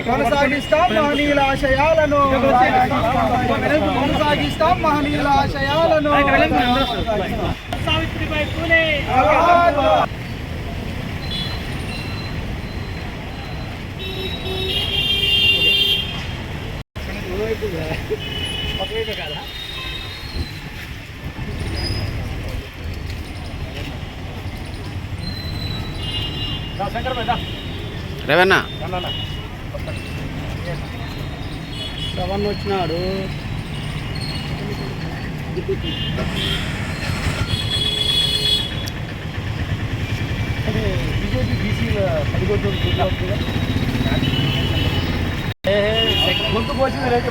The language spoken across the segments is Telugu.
కొనసాగిస్తాం మహనీయుల ఆశయాలను, కొనసాగిస్తాం మహనీయుల ఆశయాలను. సావిత్రిబాయి పూలే కదా. రేవన్న శ్రవణ్ వచ్చినాడు. బీజేపీ బీసీల పడిగొట్టు గొంతు పోసింది రేపు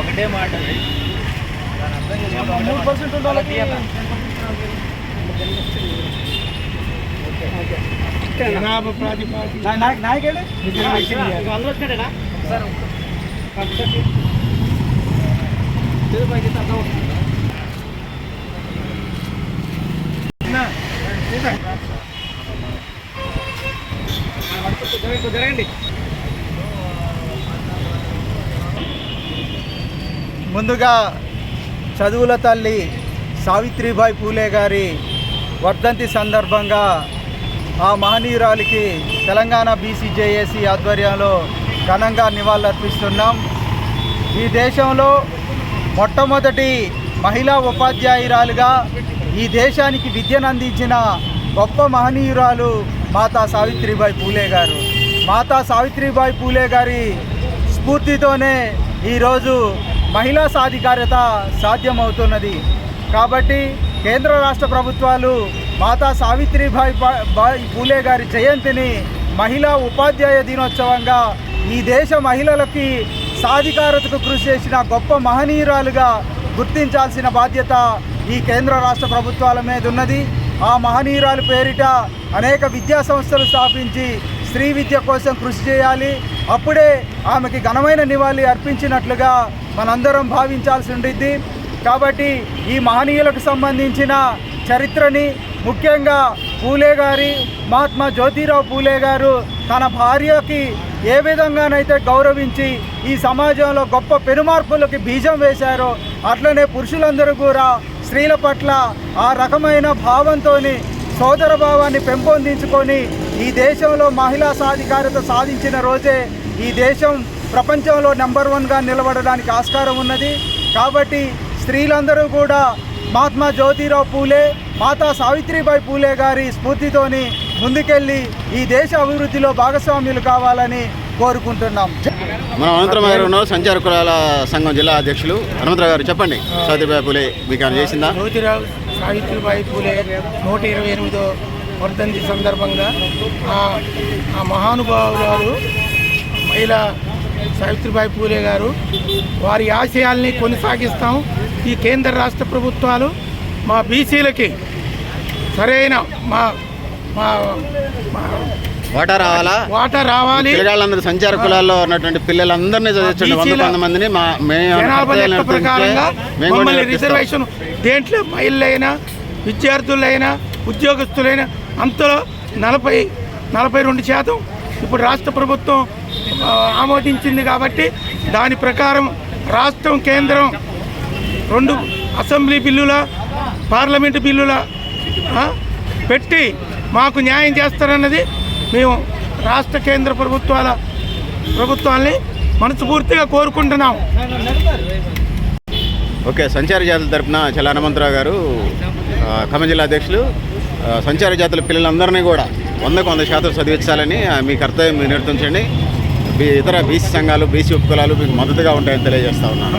ఒకటే మాట 3% ఉండాలి. జనాభా ప్రాతిపదికన నాయకుడు అందరూ వచ్చాడేనా సార్? జరగండి. ముందుగా చదువుల తల్లి సావిత్రిబాయి పూలే గారి వర్ధంతి సందర్భంగా ఆ మహనీయురాలికి తెలంగాణ బీసీజేఏసీ ఆధ్వర్యంలో ఘనంగా నివాళులర్పిస్తున్నాం. ఈ దేశంలో మొట్టమొదటి మహిళా ఉపాధ్యాయురాలుగా ఈ దేశానికి విద్యను అందించిన గొప్ప మహనీయురాలు మాతా సావిత్రిబాయి పూలే గారు. మాతా సావిత్రిబాయి పూలే గారి స్ఫూర్తితోనే ఈరోజు మహిళా సాధికారత సాధ్యమవుతున్నది. కాబట్టి కేంద్ర రాష్ట్ర ప్రభుత్వాలు మాతా సావిత్రిబాయి పూలే గారి జయంతిని మహిళా ఉపాధ్యాయ దినోత్సవంగా ఈ దేశ మహిళలకి సాధికారతకు కృషి చేసిన గొప్ప మహనీయురాలుగా గుర్తించాల్సిన బాధ్యత ఈ కేంద్ర రాష్ట్ర ప్రభుత్వాల మీద ఉన్నది. ఆ మహనీయురాలు పేరిట అనేక విద్యా సంస్థలు స్థాపించి స్త్రీ విద్య కోసం కృషి చేయాలి. అప్పుడే ఆమెకి ఘనమైన నివాళి అర్పించినట్లుగా మనందరం భావించాల్సి ఉండిద్ది. కాబట్టి ఈ మహనీయులకు సంబంధించిన చరిత్రని, ముఖ్యంగా పూలే గారి మహాత్మా జ్యోతిరావు పూలే గారు తన భార్యకి ఏ విధంగానైతే గౌరవించి ఈ సమాజంలో గొప్ప పెనుమార్పులకి బీజం వేశారో అట్లనే పురుషులందరూ కూడా స్త్రీల పట్ల ఆ రకమైన భావంతో సోదర భావాన్ని పెంపొందించుకొని ఈ దేశంలో మహిళా సాధికారత సాధించిన రోజే ఈ దేశం ప్రపంచంలో నెంబర్ 1గా నిలబడడానికి ఆస్కారం ఉన్నది. కాబట్టి స్త్రీలందరూ కూడా మహాత్మా జ్యోతిరావు పూలే, మాతా సావిత్రిబాయి పూలే గారి స్ఫూర్తితోని ముందుకెళ్ళి ఈ దేశ అభివృద్ధిలో భాగస్వామ్యులు కావాలని కోరుకుంటున్నాం. మనం అనంతరావు గారు ఉన్నారు, సంచార కులాల సంఘం జిల్లా అధ్యక్షులు. హనుమంతరావు గారు చెప్పండి, సావిత్రిబాయి పూలే మీకు చేసిందా? జ్యోతిరావు సావిత్రిబాయి పూలే 128వ వర్ధంతి సందర్భంగా ఆ మహానుభావురాలు మహిళా సావిత్రిబాయి పూలే గారు వారి ఆశయాల్ని కొనసాగిస్తాం. ఈ కేంద్ర రాష్ట్ర ప్రభుత్వాలు మా బీసీలకి సరైన వాటా రావాలి. పిల్లలందరూ సంచార కులాల్లో ఉన్నటువంటి పిల్లలందరినీ చదివించండి. 100 మందిని జనాభా లెక్క ప్రకారంగా మమ్మల్ని రిజర్వేషన్ దేంట్లో మహిళలైనా, విద్యార్థులైనా, ఉద్యోగస్తులైనా అంతలో 42% ఇప్పుడు రాష్ట్ర ప్రభుత్వం ఆమోదించింది. కాబట్టి దాని ప్రకారం రాష్ట్రం, కేంద్రం 2 అసెంబ్లీ బిల్లుల, పార్లమెంటు బిల్లుల పెట్టి మాకు న్యాయం చేస్తారన్నది మేము రాష్ట్ర కేంద్ర ప్రభుత్వాల్ని మనస్ఫూర్తిగా కోరుకుంటున్నాం. ఓకే, సంచార జాతుల తరపున చల్ల హనుమంతరావు గారు ఖమ్మం జిల్లా అధ్యక్షులు. సంచార జాతుల పిల్లలందరినీ కూడా 100% చదివించాలని మీ కర్తవ్యం మీరు నిర్వర్తించండి. ఇతర బీసీ సంఘాలు, బీసీ ఉపకులాలు మీకు మద్దతుగా ఉంటాయని తెలియజేస్తా ఉన్నాను.